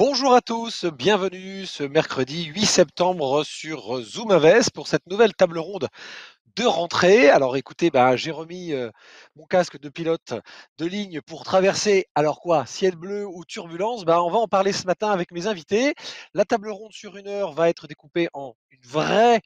Bonjour à tous, bienvenue ce mercredi 8 septembre sur Zoom Invest pour cette nouvelle table ronde de rentrée. Alors écoutez, j'ai remis mon casque de pilote de ligne pour traverser, alors quoi, ciel bleu ou turbulence, on va en parler ce matin avec mes invités. La table ronde sur 1 heure va être découpée en une vraie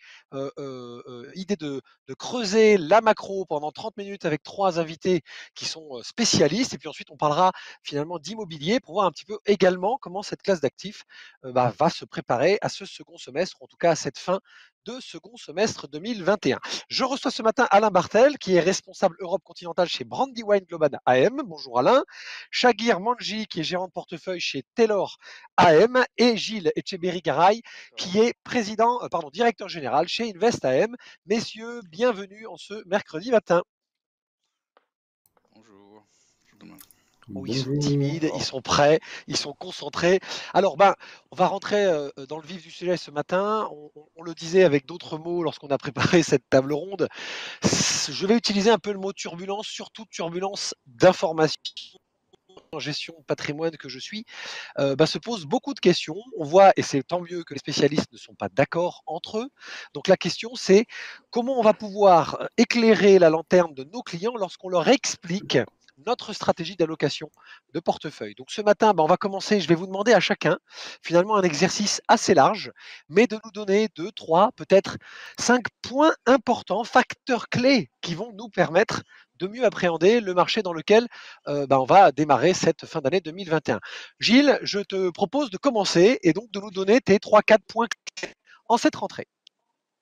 idée de creuser la macro pendant 30 minutes avec trois invités qui sont spécialistes. Et puis ensuite, on parlera finalement d'immobilier pour voir un petit peu également comment cette classe d'actifs va se préparer à ce second semestre, ou en tout cas à cette fin de second semestre 2021. Je reçois ce matin Alain Bartel, qui est responsable Europe continentale chez Brandywine Global AM. Bonjour Alain. Shagir Manji, qui est gérant de portefeuille chez Taylor AM. Et Gilles Etcheberry-Garay, qui est directeur général chez Invest AM. Messieurs, bienvenue en ce mercredi matin. Bonjour. Bonjour. Oh, ils sont timides, ils sont prêts, ils sont concentrés. Alors, on va rentrer dans le vif du sujet ce matin. On le disait avec d'autres mots lorsqu'on a préparé cette table ronde. Je vais utiliser un peu le mot turbulence, surtout turbulence d'information. En gestion de patrimoine que je suis, se pose beaucoup de questions. On voit, et c'est tant mieux que les spécialistes ne sont pas d'accord entre eux. Donc la question, c'est comment on va pouvoir éclairer la lanterne de nos clients lorsqu'on leur explique notre stratégie d'allocation de portefeuille. Donc ce matin, on va commencer, je vais vous demander à chacun finalement un exercice assez large, mais de nous donner 2, 3, peut-être 5 points importants, facteurs clés qui vont nous permettre de mieux appréhender le marché dans lequel on va démarrer cette fin d'année 2021. Gilles, je te propose de commencer et donc de nous donner tes 3-4 points clés en cette rentrée.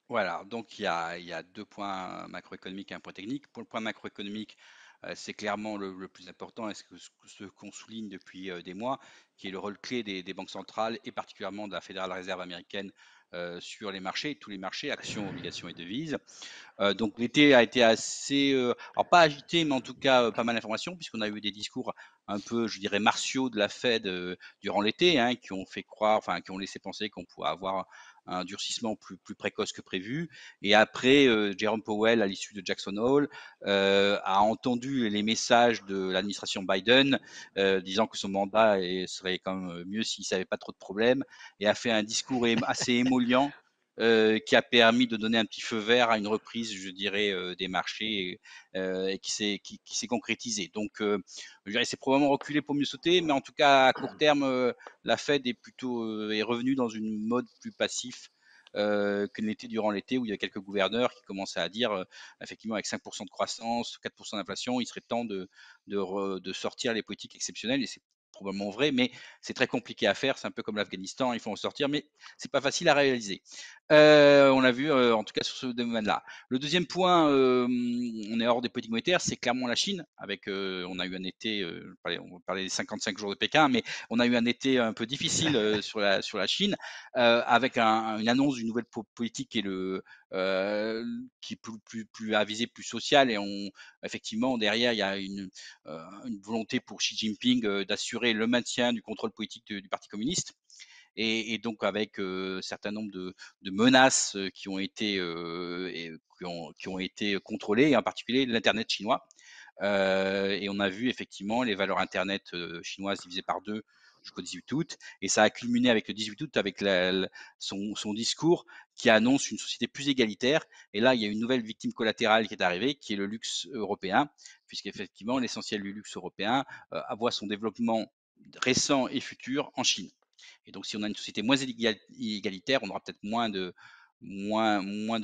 Voilà, donc il y a 2 points macroéconomiques et un point technique. Pour le point macroéconomique, c'est clairement le plus important et ce qu'on souligne depuis des mois, qui est le rôle clé des banques centrales et particulièrement de la Fédérale Réserve américaine sur les marchés, tous les marchés, actions, obligations et devises. Donc l'été a été assez, alors pas agité, mais en tout cas pas mal d'informations, puisqu'on a eu des discours un peu, je dirais, martiaux de la Fed durant l'été, hein, qui ont fait croire, enfin qui ont laissé penser qu'on pourrait avoir un durcissement plus précoce que prévu. Et après, Jerome Powell, à l'issue de Jackson Hole, a entendu les messages de l'administration Biden, disant que son mandat serait quand même mieux s'il savait pas trop de problèmes, et a fait un discours assez émollient qui a permis de donner un petit feu vert à une reprise, je dirais, des marchés et qui s'est concrétisée. Donc, je dirais, c'est probablement reculé pour mieux sauter, mais en tout cas, à court terme, la Fed est plutôt est revenue dans une mode plus passif que l'était durant l'été où il y a quelques gouverneurs qui commençaient à dire effectivement avec 5% de croissance, 4% d'inflation, il serait temps de sortir les politiques exceptionnelles et c'est probablement vrai, mais c'est très compliqué à faire. C'est un peu comme l'Afghanistan, il faut en sortir, mais c'est pas facile à réaliser. On l'a vu en tout cas sur ce domaine-là. Le deuxième point, on est hors des politiques monétaires, c'est clairement la Chine. Avec, on a eu un été, on va parler des 55 jours de Pékin, mais on a eu un été un peu difficile sur la Chine, avec une annonce d'une nouvelle politique qui est plus à visée plus sociale et effectivement derrière il y a une volonté pour Xi Jinping d'assurer le maintien du contrôle politique du Parti communiste et donc avec certain nombre de menaces qui ont été contrôlées, et en particulier l'Internet chinois. Et on a vu effectivement les valeurs Internet chinoises divisées par deux jusqu'au 18 août. Et ça a culminé avec le 18 août avec son discours qui annonce une société plus égalitaire. Et là, il y a une nouvelle victime collatérale qui est arrivée, qui est le luxe européen, puisqu'effectivement, l'essentiel du luxe européen voit son développement récent et futur en Chine. Et donc, si on a une société moins égalitaire, on aura peut-être moins de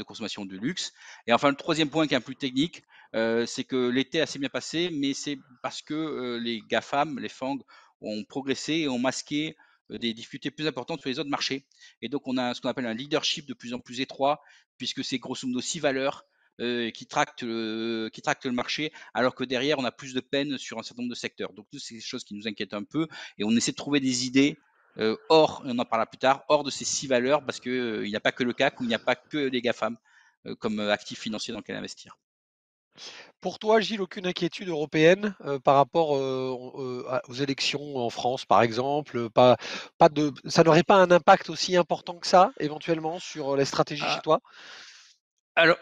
consommation de luxe. Et enfin, le troisième point qui est un plus technique, c'est que l'été a assez bien passé, mais c'est parce que les GAFAM, les FANG, ont progressé et ont masqué des difficultés plus importantes sur les autres marchés. Et donc, on a ce qu'on appelle un leadership de plus en plus étroit, puisque c'est grosso modo 6 valeurs qui tractent le marché, alors que derrière, on a plus de peine sur un certain nombre de secteurs. Donc, tout c'est des choses qui nous inquiètent un peu, et on essaie de trouver des idées hors, et on en parlera plus tard, hors de ces 6 valeurs, parce qu'il n'y a pas que le CAC, ou il n'y a pas que les GAFAM comme actifs financiers dans lesquels investir. Pour toi, Gilles, aucune inquiétude européenne par rapport aux élections en France, par exemple, ça n'aurait pas un impact aussi important que ça, éventuellement, sur les stratégies chez Ah, toi? Alors,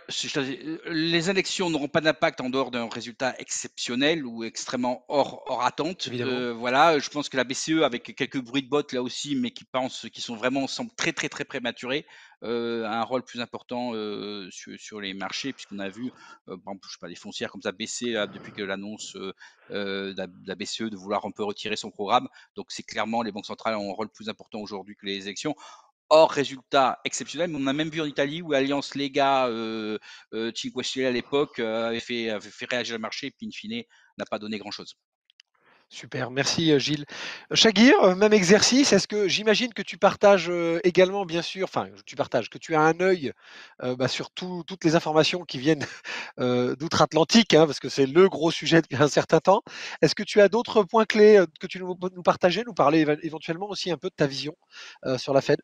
les élections n'auront pas d'impact en dehors d'un résultat exceptionnel ou extrêmement hors attente. Évidemment. Voilà, je pense que la BCE, avec quelques bruits de bottes là aussi, mais qui sont vraiment, semblent très prématurés, a un rôle plus important sur les marchés, puisqu'on a vu, par exemple, je sais pas, les foncières comme ça baisser là, depuis que l'annonce de la BCE de vouloir un peu retirer son programme. Donc, c'est clairement les banques centrales ont un rôle plus important aujourd'hui que les élections. Or, résultat exceptionnel, mais on a même vu en Italie où Allianz Lega, Cinque Stelle à l'époque, avait fait réagir le marché et puis in fine n'a pas donné grand-chose. Super, merci Gilles. Chagir, même exercice. Est-ce que j'imagine que tu partages également, bien sûr, enfin, tu partages, que tu as un œil sur toutes les informations qui viennent d'outre-Atlantique, hein, parce que c'est le gros sujet depuis un certain temps. Est-ce que tu as d'autres points clés que tu peux nous partager, nous parler éventuellement aussi un peu de ta vision sur la Fed?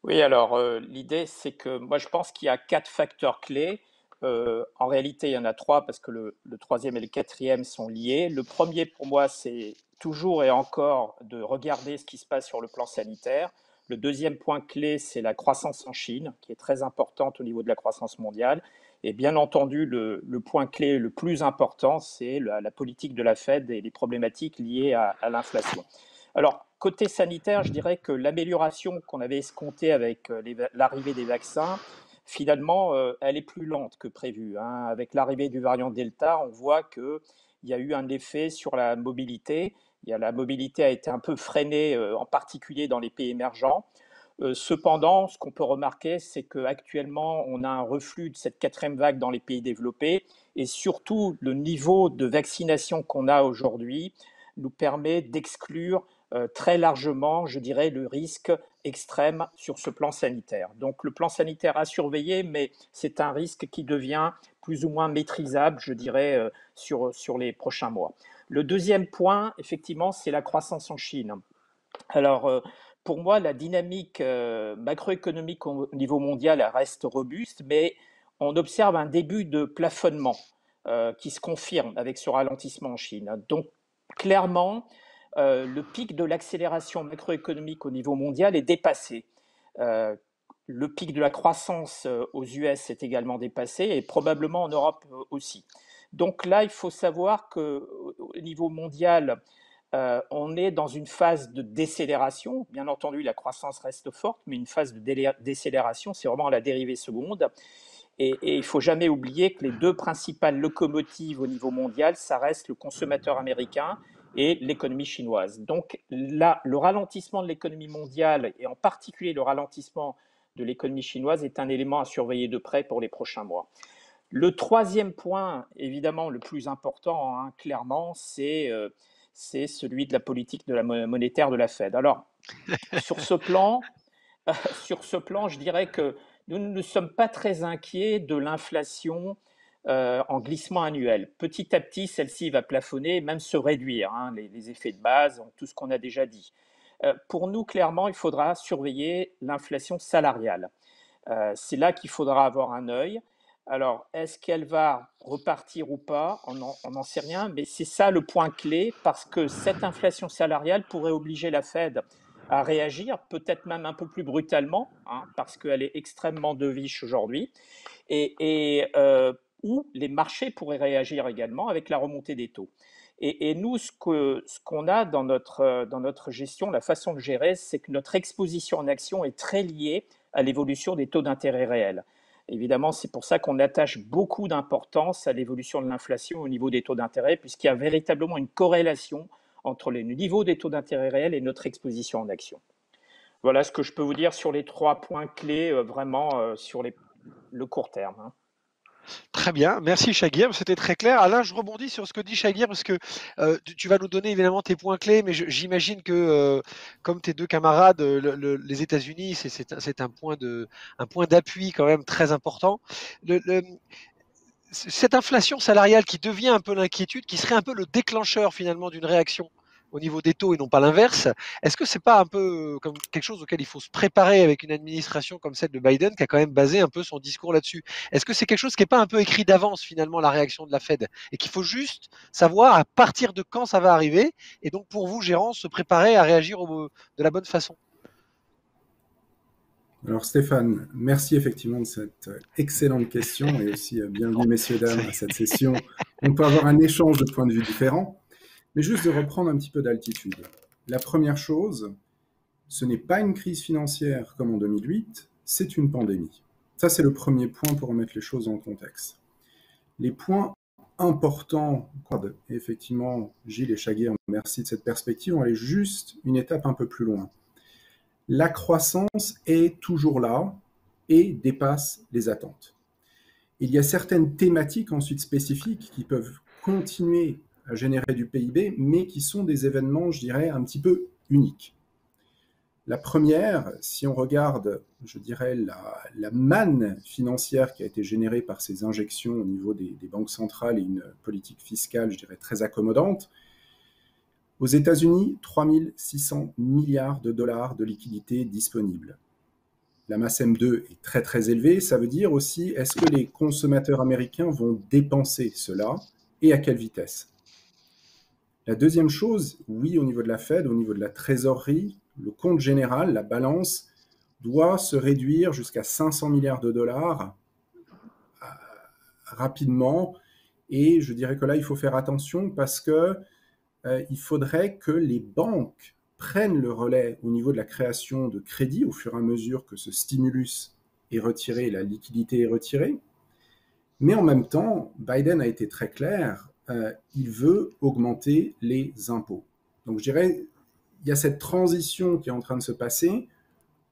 Oui, alors l'idée, c'est que moi, je pense qu'il y a quatre facteurs clés. En réalité, il y en a trois parce que le troisième et le quatrième sont liés. Le premier, pour moi, c'est toujours et encore de regarder ce qui se passe sur le plan sanitaire. Le deuxième point clé, c'est la croissance en Chine, qui est très importante au niveau de la croissance mondiale. Et bien entendu, le point clé le plus important, c'est la politique de la Fed et les problématiques liées à l'inflation. Alors, côté sanitaire, je dirais que l'amélioration qu'on avait escomptée avec l'arrivée des vaccins, finalement, elle est plus lente que prévu, hein. Avec l'arrivée du variant Delta, on voit qu'il y a eu un effet sur la mobilité. La mobilité a été un peu freinée, en particulier dans les pays émergents. Cependant, ce qu'on peut remarquer, c'est qu'actuellement, on a un reflux de cette quatrième vague dans les pays développés et surtout le niveau de vaccination qu'on a aujourd'hui nous permet d'exclure très largement, je dirais, le risque extrême sur ce plan sanitaire. Donc le plan sanitaire à surveiller, mais c'est un risque qui devient plus ou moins maîtrisable, je dirais, sur les prochains mois. Le deuxième point, effectivement, c'est la croissance en Chine. Alors, pour moi, la dynamique macroéconomique au niveau mondial elle reste robuste, mais on observe un début de plafonnement qui se confirme avec ce ralentissement en Chine. Donc, clairement, le pic de l'accélération macroéconomique au niveau mondial est dépassé. Euh, le pic de la croissance aux US est également dépassé et probablement en Europe aussi. Donc là, il faut savoir qu'au niveau mondial, on est dans une phase de décélération. Bien entendu, la croissance reste forte, mais une phase de décélération, c'est vraiment la dérivée seconde. Et il ne faut jamais oublier que les deux principales locomotives au niveau mondial, ça reste le consommateur américain et l'économie chinoise. Donc là, le ralentissement de l'économie mondiale, et en particulier le ralentissement de l'économie chinoise, est un élément à surveiller de près pour les prochains mois. Le troisième point, évidemment le plus important, hein, clairement, c'est celui de la politique de la monétaire de la Fed. Alors, sur ce plan, je dirais que nous ne sommes pas très inquiets de l'inflation en glissement annuel. Petit à petit, celle-ci va plafonner, même se réduire, hein, les effets de base, tout ce qu'on a déjà dit. Pour nous, clairement, il faudra surveiller l'inflation salariale. C'est là qu'il faudra avoir un œil. Alors, est-ce qu'elle va repartir ou pas? On n'en sait rien, mais c'est ça le point clé, parce que cette inflation salariale pourrait obliger la Fed à réagir, peut-être même un peu plus brutalement, hein, parce qu'elle est extrêmement dovish aujourd'hui, ou les marchés pourraient réagir également avec la remontée des taux. Et nous, ce qu'on a dans notre gestion, la façon de gérer, c'est que notre exposition en action est très liée à l'évolution des taux d'intérêt réels. Évidemment, c'est pour ça qu'on attache beaucoup d'importance à l'évolution de l'inflation au niveau des taux d'intérêt, puisqu'il y a véritablement une corrélation entre le niveau des taux d'intérêt réels et notre exposition en action. Voilà ce que je peux vous dire sur les trois points clés, vraiment sur le court terme, hein. Très bien, merci Chagir, c'était très clair. Alain, je rebondis sur ce que dit Chagir parce que tu vas nous donner évidemment tes points clés, mais j'imagine que comme tes deux camarades, les États-Unis, c'est un point d'appui quand même très important. Cette inflation salariale qui devient un peu l'inquiétude, qui serait un peu le déclencheur finalement d'une réaction au niveau des taux et non pas l'inverse, est-ce que c'est pas un peu comme quelque chose auquel il faut se préparer avec une administration comme celle de Biden qui a quand même basé un peu son discours là-dessus? Est-ce que c'est quelque chose qui n'est pas un peu écrit d'avance finalement la réaction de la Fed et qu'il faut juste savoir à partir de quand ça va arriver et donc pour vous, gérants, se préparer à réagir de la bonne façon? Alors Stéphane, merci effectivement de cette excellente question et aussi bienvenue messieurs, dames à cette session. On peut avoir un échange de points de vue différents, mais juste de reprendre un petit peu d'altitude. La première chose, ce n'est pas une crise financière comme en 2008, c'est une pandémie. Ça, c'est le premier point pour remettre les choses en contexte. Les points importants, et effectivement, Gilles et Chaguir, merci de cette perspective, on va aller juste une étape un peu plus loin. La croissance est toujours là et dépasse les attentes. Il y a certaines thématiques ensuite spécifiques qui peuvent continuer à générer du PIB, mais qui sont des événements, je dirais, un petit peu uniques. La première, si on regarde, je dirais, la manne financière qui a été générée par ces injections au niveau des banques centrales et une politique fiscale, je dirais, très accommodante, aux États-Unis, 3 600 milliards de dollars de liquidités disponibles. La masse M2 est très très élevée, ça veut dire aussi, est-ce que les consommateurs américains vont dépenser cela et à quelle vitesse? La deuxième chose, oui, au niveau de la Fed, au niveau de la trésorerie, le compte général, la balance, doit se réduire jusqu'à 500 milliards de dollars rapidement. Et je dirais que là, il faut faire attention parce que il faudrait que les banques prennent le relais au niveau de la création de crédits au fur et à mesure que ce stimulus est retiré, la liquidité est retirée. Mais en même temps, Biden a été très clair, il veut augmenter les impôts. Donc je dirais, il y a cette transition qui est en train de se passer,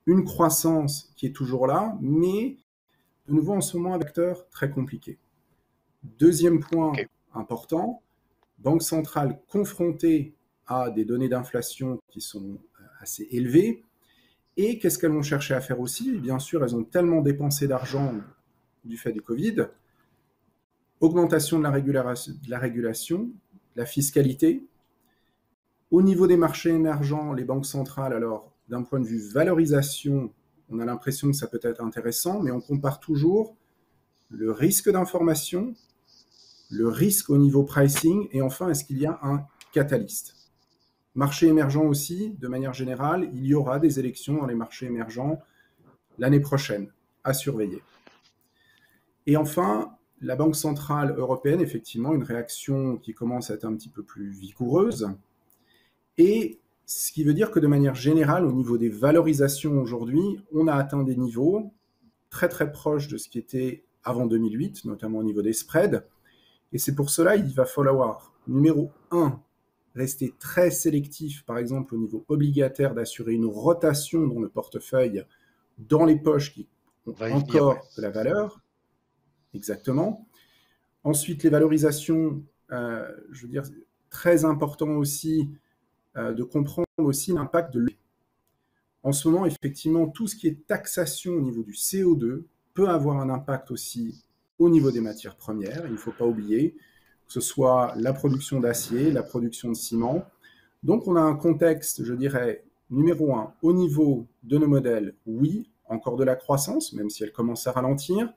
une croissance qui est toujours là, mais de nouveau en ce moment un vecteur très compliqué. Deuxième point important, banque centrale confrontée à des données d'inflation qui sont assez élevées. Et qu'est-ce qu'elles vont chercher à faire aussi? Bien sûr, elles ont tellement dépensé d'argent du fait du Covid. Augmentation de la régulation, la fiscalité. Au niveau des marchés émergents, les banques centrales, alors d'un point de vue valorisation, on a l'impression que ça peut être intéressant, mais on compare toujours le risque d'information, le risque au niveau pricing, et enfin, est-ce qu'il y a un catalyste? Marché émergent aussi, de manière générale, il y aura des élections dans les marchés émergents l'année prochaine, à surveiller. Et enfin, la Banque centrale européenne, effectivement, une réaction qui commence à être un petit peu plus vigoureuse, et ce qui veut dire que de manière générale, au niveau des valorisations aujourd'hui, on a atteint des niveaux très très proches de ce qui était avant 2008, notamment au niveau des spreads, et c'est pour cela qu'il va falloir, numéro 1, rester très sélectif, par exemple au niveau obligataire, d'assurer une rotation dans le portefeuille, dans les poches qui ont encore de la valeur. Exactement. Ensuite, les valorisations, je veux dire, très important aussi de comprendre aussi l'impact de l'eau. En ce moment, effectivement, tout ce qui est taxation au niveau du CO2 peut avoir un impact aussi au niveau des matières premières. Il ne faut pas oublier que ce soit la production d'acier, la production de ciment. Donc, on a un contexte, je dirais, numéro 1, au niveau de nos modèles, oui, encore de la croissance, même si elle commence à ralentir.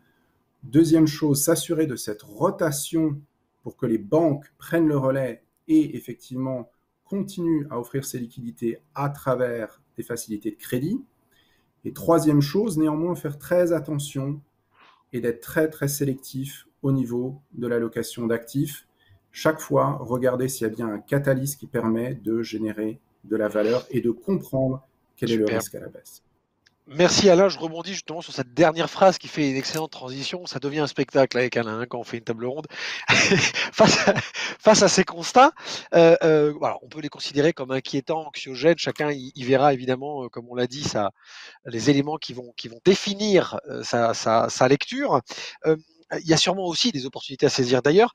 Deuxième chose, s'assurer de cette rotation pour que les banques prennent le relais et effectivement continuent à offrir ces liquidités à travers des facilités de crédit. Et troisième chose, néanmoins, faire très attention et d'être très très sélectif au niveau de l'allocation d'actifs. Chaque fois, regardez s'il y a bien un catalyse qui permet de générer de la valeur et de comprendre quel est le risque à la baisse. Merci Alain, je rebondis justement sur cette dernière phrase qui fait une excellente transition. Ça devient un spectacle avec Alain quand on fait une table ronde. face à ces constats, alors on peut les considérer comme inquiétants, anxiogènes. Chacun y verra évidemment, comme on l'a dit, les éléments qui vont définir sa lecture. Il y a sûrement aussi des opportunités à saisir d'ailleurs.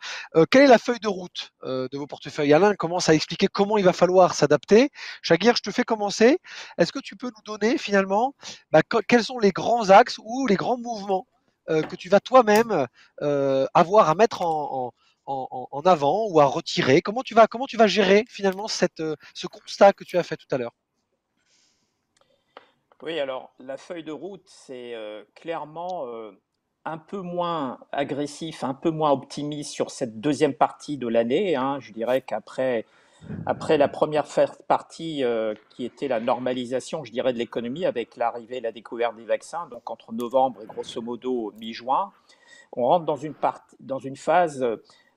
Quelle est la feuille de route de vos portefeuilles? Alain commence à expliquer comment il va falloir s'adapter. Chaguir, je te fais commencer. Est-ce que tu peux nous donner finalement quels sont les grands axes ou les grands mouvements que tu vas toi-même avoir à mettre en avant ou à retirer? Comment tu vas gérer finalement ce constat que tu as fait tout à l'heure? Oui, alors la feuille de route, c'est clairement un peu moins agressif, un peu moins optimiste sur cette deuxième partie de l'année, hein. Je dirais qu'après Après la première partie qui était la normalisation, je dirais, de l'économie avec l'arrivée et la découverte des vaccins, donc entre novembre et grosso modo mi-juin, on rentre dans une phase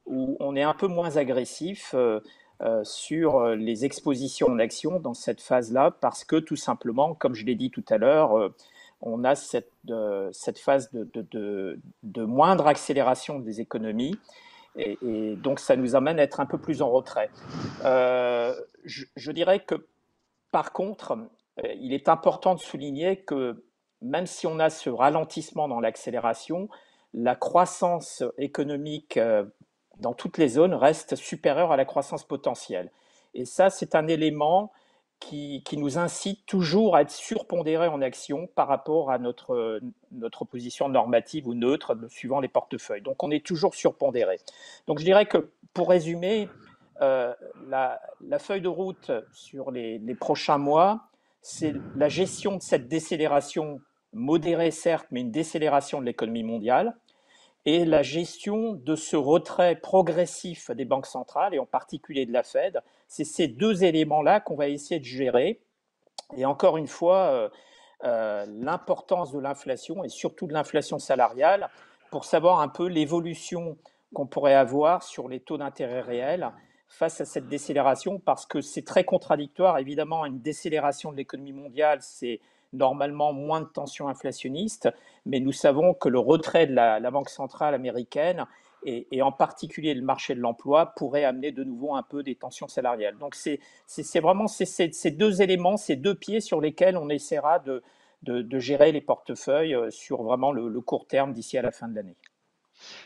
où on est un peu moins agressif sur les expositions en action dans cette phase-là, parce que tout simplement, comme je l'ai dit tout à l'heure, on a cette phase de moindre accélération des économies, et donc ça nous amène à être un peu plus en retrait. Je dirais que par contre, il est important de souligner que même si on a ce ralentissement dans l'accélération, la croissance économique dans toutes les zones reste supérieure à la croissance potentielle. Et ça, c'est un élément qui nous incite toujours à être surpondéré en action par rapport à notre position normative ou neutre, suivant les portefeuilles. Donc, on est toujours surpondéré. Donc, je dirais que, pour résumer, la feuille de route sur les prochains mois, c'est la gestion de cette décélération modérée, certes, mais une décélération de l'économie mondiale, et la gestion de ce retrait progressif des banques centrales, et en particulier de la Fed. C'est ces deux éléments-là qu'on va essayer de gérer. Et encore une fois, l'importance de l'inflation, et surtout de l'inflation salariale, pour savoir un peu l'évolution qu'on pourrait avoir sur les taux d'intérêt réels face à cette décélération, parce que c'est très contradictoire. Évidemment, une décélération de l'économie mondiale, c'est normalement moins de tensions inflationnistes, mais nous savons que le retrait de la Banque centrale américaine, et en particulier le marché de l'emploi, pourrait amener de nouveau un peu des tensions salariales. Donc c'est vraiment ces deux éléments, ces deux pieds sur lesquels on essaiera de gérer les portefeuilles sur vraiment le court terme d'ici à la fin de l'année.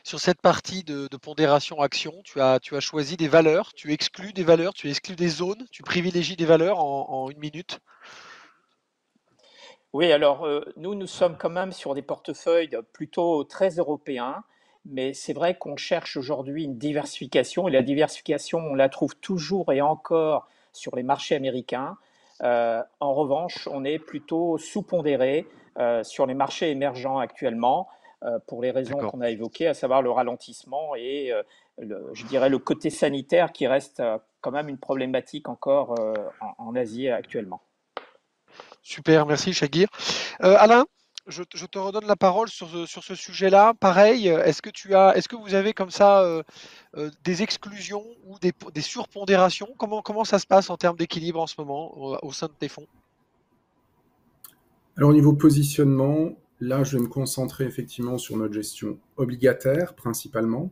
Sur cette partie de pondération action, tu as choisi des valeurs, tu exclus des valeurs, tu exclus des zones, tu privilégies des valeurs en une minute. Oui, alors nous sommes quand même sur des portefeuilles plutôt très européens, mais c'est vrai qu'on cherche aujourd'hui une diversification, et la diversification, on la trouve toujours et encore sur les marchés américains. En revanche, on est plutôt sous-pondéré sur les marchés émergents actuellement, pour les raisons D'accord. qu'on a évoquées, à savoir le ralentissement et je dirais le côté sanitaire qui reste quand même une problématique encore en Asie actuellement. Super, merci Chagir. Alain, je te redonne la parole sur ce sujet-là. Pareil, est-ce que vous avez comme ça des exclusions ou des surpondérations? Comment ça se passe en termes d'équilibre en ce moment au sein de tes fonds? Alors au niveau positionnement, là je vais me concentrer effectivement sur notre gestion obligataire principalement.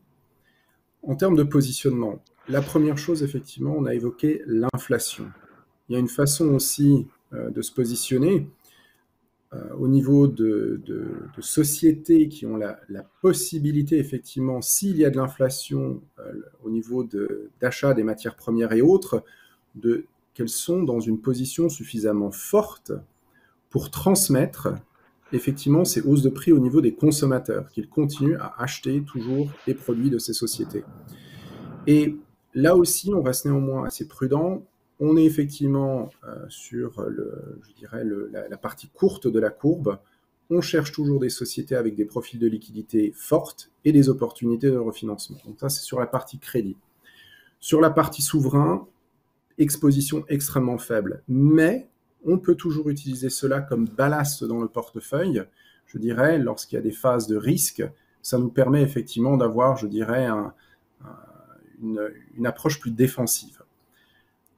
En termes de positionnement, la première chose effectivement, on a évoqué l'inflation. Il y a une façon aussi de se positionner au niveau de sociétés qui ont la possibilité effectivement, s'il y a de l'inflation au niveau d'achat des matières premières et autres, qu'elles sont dans une position suffisamment forte pour transmettre effectivement ces hausses de prix au niveau des consommateurs, qu'ils continuent à acheter toujours les produits de ces sociétés. Et là aussi, on reste néanmoins assez prudent. On est effectivement sur la partie courte de la courbe. On cherche toujours des sociétés avec des profils de liquidité fortes et des opportunités de refinancement. Donc ça, c'est sur la partie crédit. Sur la partie souverain, exposition extrêmement faible. Mais on peut toujours utiliser cela comme ballast dans le portefeuille. Je dirais, lorsqu'il y a des phases de risque, ça nous permet effectivement d'avoir, je dirais, une approche plus défensive.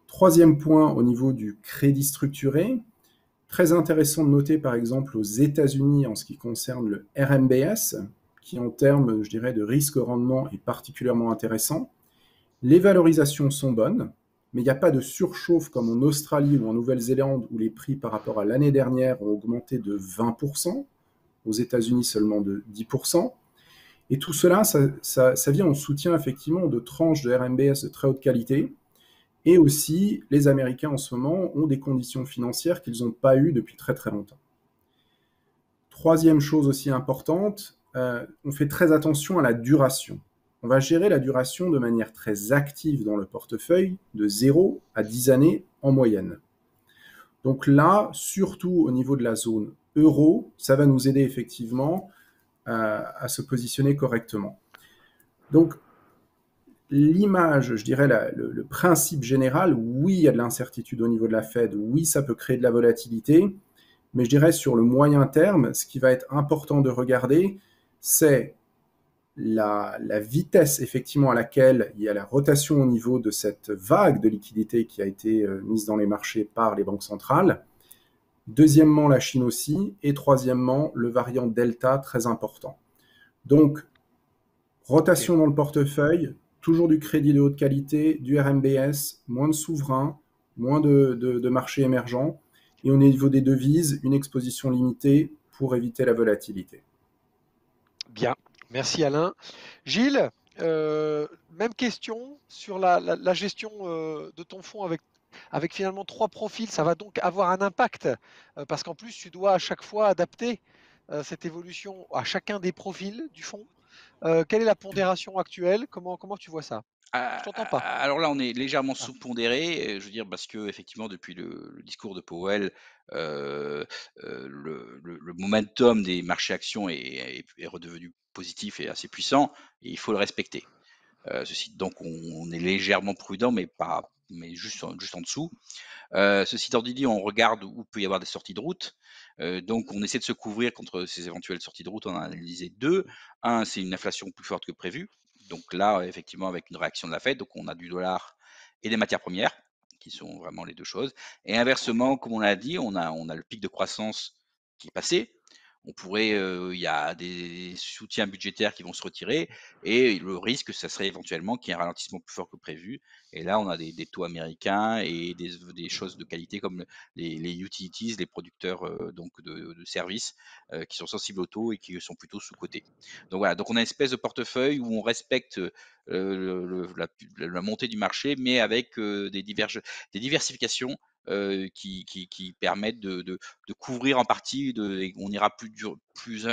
Troisième point, au niveau du crédit structuré, très intéressant de noter par exemple aux États-Unis en ce qui concerne le RMBS, qui en termes, je dirais, de risque-rendement est particulièrement intéressant. Les valorisations sont bonnes, mais il n'y a pas de surchauffe comme en Australie ou en Nouvelle-Zélande où les prix par rapport à l'année dernière ont augmenté de 20%, aux États-Unis seulement de 10%. Et tout cela, ça vient en soutien effectivement de tranches de RMBS de très haute qualité. Et aussi, les Américains en ce moment ont des conditions financières qu'ils n'ont pas eues depuis très très longtemps. Troisième chose aussi importante, on fait très attention à la duration. On va gérer la duration de manière très active dans le portefeuille, de 0 à 10 années en moyenne. Donc là, surtout au niveau de la zone euro, ça va nous aider effectivement à se positionner correctement. Donc, l'image, je dirais, le principe général, oui, il y a de l'incertitude au niveau de la Fed, oui, ça peut créer de la volatilité, mais je dirais sur le moyen terme, ce qui va être important de regarder, c'est la vitesse effectivement à laquelle il y a la rotation au niveau de cette vague de liquidité qui a été mise dans les marchés par les banques centrales. Deuxièmement, la Chine aussi. Et troisièmement, le variant Delta très important. Donc, rotation dans le portefeuille, toujours du crédit de haute qualité, du RMBS, moins de souverains, moins de marchés émergents. Et au niveau des devises, une exposition limitée pour éviter la volatilité. Bien, merci Alain. Gilles, même question sur la gestion de ton fonds avec finalement 3 profils. Ça va donc avoir un impact parce qu'en plus, tu dois à chaque fois adapter cette évolution à chacun des profils du fonds. Quelle est la pondération actuelle? Comment tu vois ça? Je t'entends pas. Alors là, on est légèrement Ah, sous-pondéré, je veux dire parce que effectivement depuis le discours de Powell, heu le momentum des marchés actions est redevenu positif et assez puissant et il faut le respecter. Ceci donc on est légèrement prudent mais juste en dessous. Ceci étant dit, on regarde où peut y avoir des sorties de route. Donc on essaie de se couvrir contre ces éventuelles sorties de route. On en a analysé 2. Un, c'est une inflation plus forte que prévu. Donc là, effectivement, avec une réaction de la Fed, donc on a du dollar et des matières premières, qui sont vraiment les 2 choses. Et inversement, comme on l'a dit, on a le pic de croissance qui est passé. On pourrait, il y a des soutiens budgétaires qui vont se retirer et le risque, ça serait éventuellement qu'il y ait un ralentissement plus fort que prévu. Et là, on a des taux américains et des choses de qualité comme les utilities, les producteurs donc de services qui sont sensibles aux taux et qui sont plutôt sous-cotés. Donc voilà, donc on a une espèce de portefeuille où on respecte la montée du marché, mais avec des diversifications qui permettent de couvrir en partie, et on ira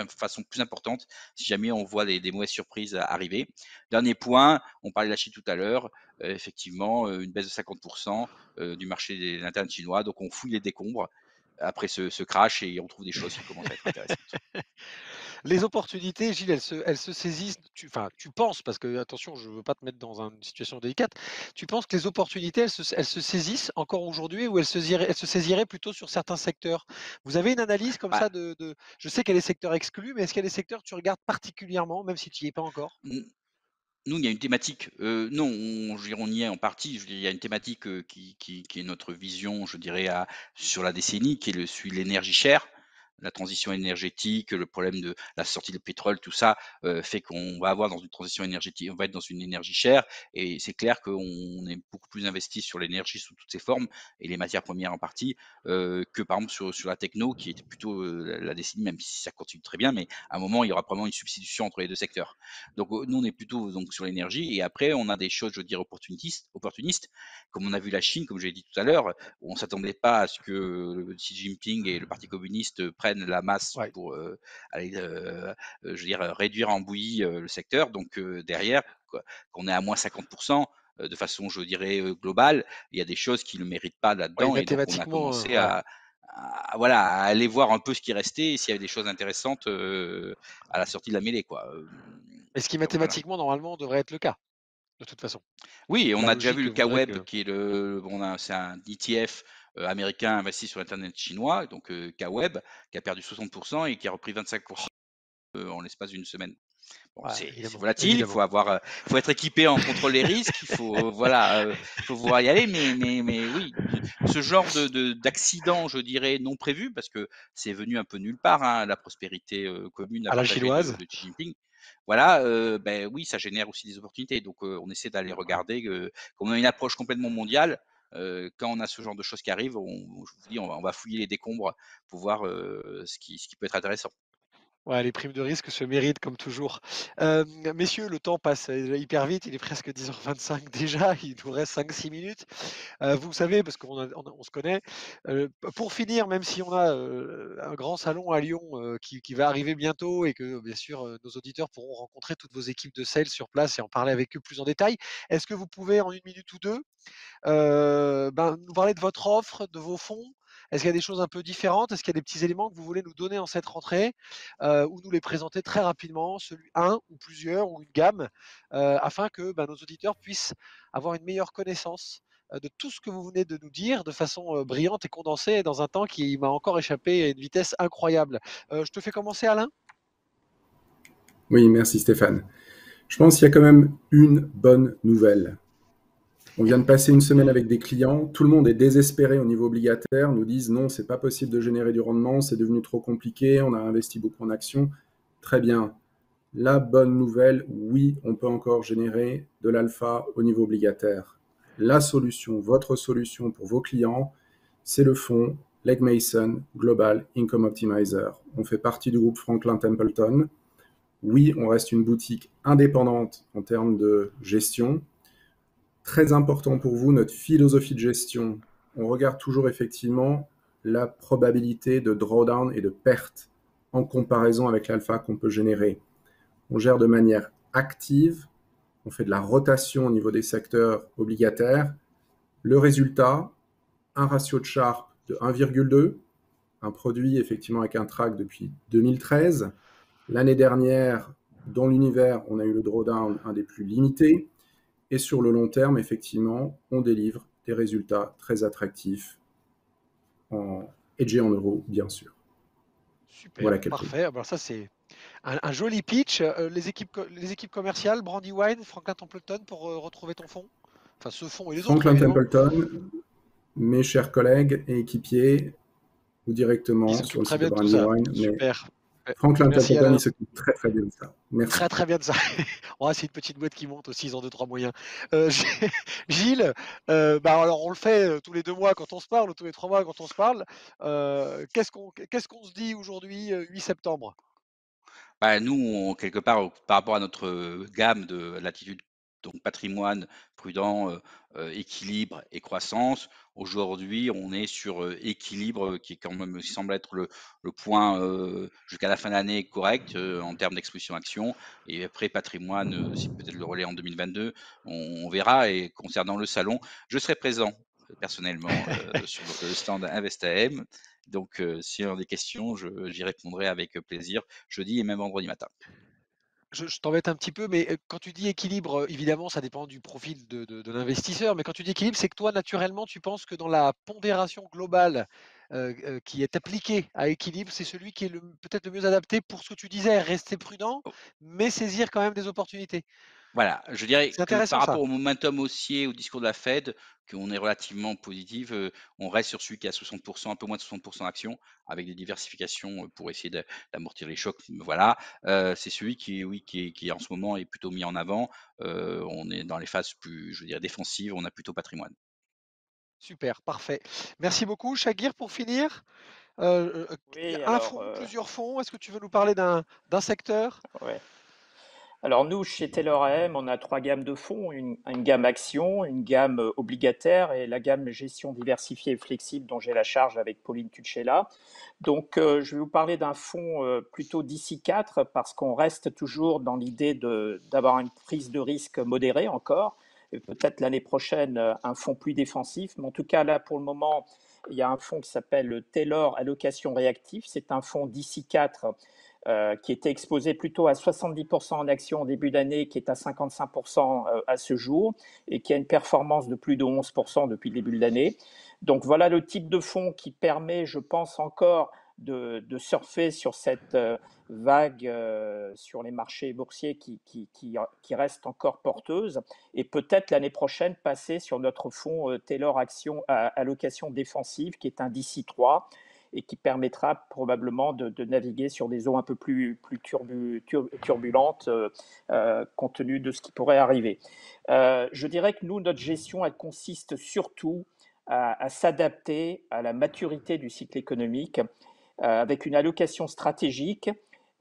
façon plus importante si jamais on voit des mauvaises surprises arriver. Dernier point, on parlait de la Chine tout à l'heure, effectivement, une baisse de 50% du marché des internes chinois, donc on fouille les décombres après ce crash et on trouve des choses qui commencent à être intéressantes. Les opportunités, Gilles, elles se saisissent. Enfin, tu penses, parce que attention, je ne veux pas te mettre dans une situation délicate. Tu penses que les opportunités, elles se saisissent encore aujourd'hui ou elles se saisiraient plutôt sur certains secteurs? Vous avez une analyse comme Bah, ça je sais qu'il y a des secteurs exclus, mais est-ce qu'il y a des secteurs que tu regardes particulièrement, même si tu n'y es pas encore? Nous, il y a une thématique, non, je veux dire, on y est en partie. Je veux dire, il y a une thématique, qui est notre vision, je dirais, sur la décennie, qui est l'énergie chère, la transition énergétique, le problème de la sortie du pétrole, tout ça, fait qu'on va avoir dans une transition énergétique on va être dans une énergie chère et c'est clair qu'on est beaucoup plus investi sur l'énergie sous toutes ses formes et les matières premières en partie, que par exemple sur la techno qui était plutôt, la décennie, même si ça continue très bien, mais à un moment, il y aura probablement une substitution entre les 2 secteurs. Donc, nous, on est plutôt donc sur l'énergie et après, on a des choses, je veux dire, opportunistes, comme on a vu la Chine, comme j'ai dit tout à l'heure, où on s'attendait pas à ce que Xi Jinping et le Parti communiste prennent la masse Ouais. pour aller, je veux dire, réduire en bouillie le secteur. Donc, derrière, qu'on est à moins 50%, de façon, je dirais, globale, il y a des choses qui ne le méritent pas Ouais, là-dedans et donc on a mathématiquement, commencé voilà. voilà, à aller voir un peu ce qui restait et s'il y avait des choses intéressantes à la sortie de la mêlée, quoi. Et ce qui Donc voilà. mathématiquement, normalement, devrait être le cas, de toute façon. Oui, et on La a déjà vu logique le voudrait KWEB que qui est c'est un ETF américain investi sur Internet chinois, donc KWEB, qui a perdu 60% et qui a repris 25% en l'espace d'une semaine. Bon, ouais, c'est évidemment, volatile, évidemment. faut être équipé en contrôle les risques, il faut voilà, faut pouvoir y aller, mais oui, ce genre d'accident, je dirais non prévu, parce que c'est venu un peu nulle part, hein, la prospérité commune à À la partager chinoise? de Xi Jinping. Voilà, ben oui, ça génère aussi des opportunités, donc on essaie d'aller D'accord. regarder. Comme on a une approche complètement mondiale, quand on a ce genre de choses qui arrivent, je vous dis, on va fouiller les décombres pour voir ce qui peut être intéressant. Ouais, les primes de risque se méritent comme toujours. Messieurs, le temps passe hyper vite, il est presque 10h25 déjà, il nous reste 5-6 minutes. Vous savez, parce qu'on se connaît, pour finir, même si on a un grand salon à Lyon qui va arriver bientôt et que bien sûr nos auditeurs pourront rencontrer toutes vos équipes de sales sur place et en parler avec eux plus en détail, est-ce que vous pouvez en une minute ou deux nous parler de votre offre, de vos fonds, Est-ce qu'il y a des choses un peu différentes? Est-ce qu'il y a des petits éléments que vous voulez nous donner en cette rentrée, ou nous les présenter très rapidement, un ou plusieurs ou une gamme, afin que, nos auditeurs puissent avoir une meilleure connaissance, de tout ce que vous venez de nous dire de façon, brillante et condensée dans un temps qui m'a encore échappé à une vitesse incroyable. Je te fais commencer Alain? Oui, merci Stéphane. Je pense qu'il y a quand même une bonne nouvelle. On vient de passer une semaine avec des clients, tout le monde est désespéré au niveau obligataire, nous disent non, c'est pas possible de générer du rendement, c'est devenu trop compliqué, on a investi beaucoup en actions. Très bien. La bonne nouvelle, oui, on peut encore générer de l'alpha au niveau obligataire. La solution, votre solution pour vos clients, c'est le fonds Legg Mason Global Income Optimizer. On fait partie du groupe Franklin Templeton. Oui, on reste une boutique indépendante en termes de gestion. Très important pour vous, notre philosophie de gestion. On regarde toujours effectivement la probabilité de drawdown et de perte en comparaison avec l'alpha qu'on peut générer. On gère de manière active, on fait de la rotation au niveau des secteurs obligataires. Le résultat, un ratio de Sharpe de 1,2, un produit effectivement avec un track depuis 2013. L'année dernière, dans l'univers, on a eu le drawdown un des plus limités. Et sur le long terme, effectivement, on délivre des résultats très attractifs en hedgé en euros, bien sûr. Super, Voilà quelques mots. parfait. Alors ça, c'est un joli pitch. Les équipes commerciales, Brandywine, Franklin Templeton, pour retrouver ton fonds? Enfin, ce fonds et les autres, Franklin évidemment. Templeton, mes chers collègues et équipiers, ou Ils directement sur s'occupent le très site de bien de tout ça. Brandywine, mais Super. Franklin Merci Templeton, Alain. il s'occupe très très bien de ça. Merci. Très très bien de ça. Oh, c'est une petite boîte qui monte aussi, ils ont 2-3 moyens. Gilles, alors on le fait tous les 2 mois quand on se parle, ou tous les 3 mois quand on se parle. Qu'est-ce qu'on se dit aujourd'hui, 8 septembre? Nous, quelque part, par rapport à notre gamme de latitude, donc patrimoine, prudent, équilibre et croissance, aujourd'hui, on est sur équilibre qui est quand même, qui semble être le point jusqu'à la fin de l'année correct en termes d'exposition action. Et après, patrimoine, si peut-être le relais en 2022, on verra. Et concernant le salon, je serai présent personnellement sur le stand InvestAM. Donc, s'il y a des questions, j'y répondrai avec plaisir jeudi et même vendredi matin. Je t'embête un petit peu, mais quand tu dis équilibre, évidemment, ça dépend du profil de l'investisseur. Mais quand tu dis équilibre, c'est que toi, naturellement, tu penses que dans la pondération globale, qui est appliquée à équilibre, c'est celui qui est peut-être le mieux adapté pour ce que tu disais, rester prudent, Oh, mais saisir quand même des opportunités. voilà, je dirais C'est que par intéressant ça. rapport au momentum haussier, au discours de la Fed, qu'on est relativement positif, on reste sur celui qui est à 60%, un peu moins de 60% d'actions, avec des diversifications pour essayer d'amortir les chocs. Voilà, c'est celui qui, oui, qui en ce moment est plutôt mis en avant. On est dans les phases plus, je veux dire, défensives, on a plutôt patrimoine. Super, parfait. Merci beaucoup. Shagir, pour finir, Oui, un alors, fonds, plusieurs fonds? Est-ce que tu veux nous parler d'un secteur? ouais. Alors nous, chez Taylor AM, on a 3 gammes de fonds, une gamme action, une gamme obligataire et la gamme gestion diversifiée et flexible dont j'ai la charge avec Pauline Tucella. Donc je vais vous parler d'un fonds plutôt d'ici 4 parce qu'on reste toujours dans l'idée d'avoir une prise de risque modérée encore. Et peut-être l'année prochaine un fonds plus défensif. Mais en tout cas, là, pour le moment, il y a un fonds qui s'appelle Taylor Allocation Réactive. C'est un fonds d'ici 4 qui était exposé plutôt à 70% en actions en début d'année, qui est à 55% à ce jour, et qui a une performance de plus de 11% depuis le début de l'année. Donc voilà le type de fonds qui permet, je pense, encore de surfer sur cette vague sur les marchés boursiers qui reste encore porteuse, et peut-être l'année prochaine passer sur notre fonds Taylor Action à allocation défensive, qui est un DC3, et qui permettra probablement de naviguer sur des eaux un peu plus turbulentes compte tenu de ce qui pourrait arriver. Je dirais que nous, notre gestion, elle consiste surtout à s'adapter à la maturité du cycle économique avec une allocation stratégique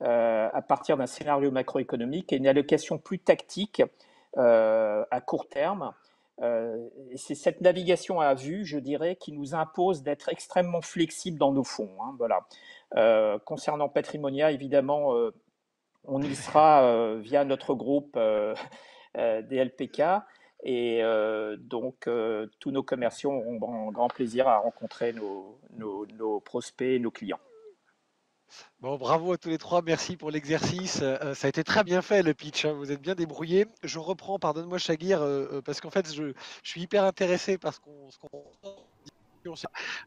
à partir d'un scénario macroéconomique et une allocation plus tactique à court terme. Et c'est cette navigation à vue, je dirais, qui nous impose d'être extrêmement flexible dans nos fonds. Hein, voilà. Concernant Patrimonia, évidemment, on y sera via notre groupe des LPK. Et donc, tous nos commerciaux auront grand plaisir à rencontrer nos prospects et nos clients. Bon, bravo à tous les trois, merci pour l'exercice. Ça a été très bien fait le pitch, hein, vous êtes bien débrouillés. Je reprends, pardonne-moi Chaguir, parce qu'en fait je suis hyper intéressé par ce qu'on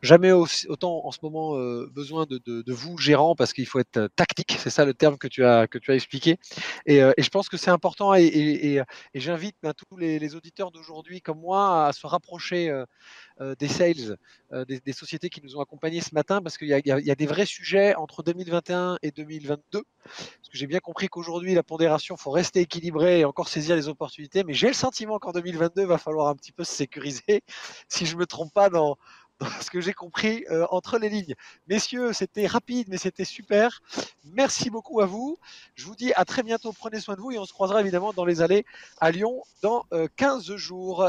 jamais autant en ce moment besoin de vous, gérants, parce qu'il faut être tactique, c'est ça le terme que tu as expliqué. Et je pense que c'est important et j'invite tous les auditeurs d'aujourd'hui comme moi à se rapprocher des sales, des sociétés qui nous ont accompagnés ce matin, parce qu'il y a des vrais sujets entre 2021 et 2022. Parce que j'ai bien compris qu'aujourd'hui, la pondération, il faut rester équilibré et encore saisir les opportunités. Mais j'ai le sentiment qu'en 2022, il va falloir un petit peu se sécuriser, si je ne me trompe pas dans ce que j'ai compris entre les lignes. Messieurs, c'était rapide, mais c'était super. Merci beaucoup à vous. Je vous dis à très bientôt. Prenez soin de vous et on se croisera évidemment dans les allées à Lyon dans 15 jours.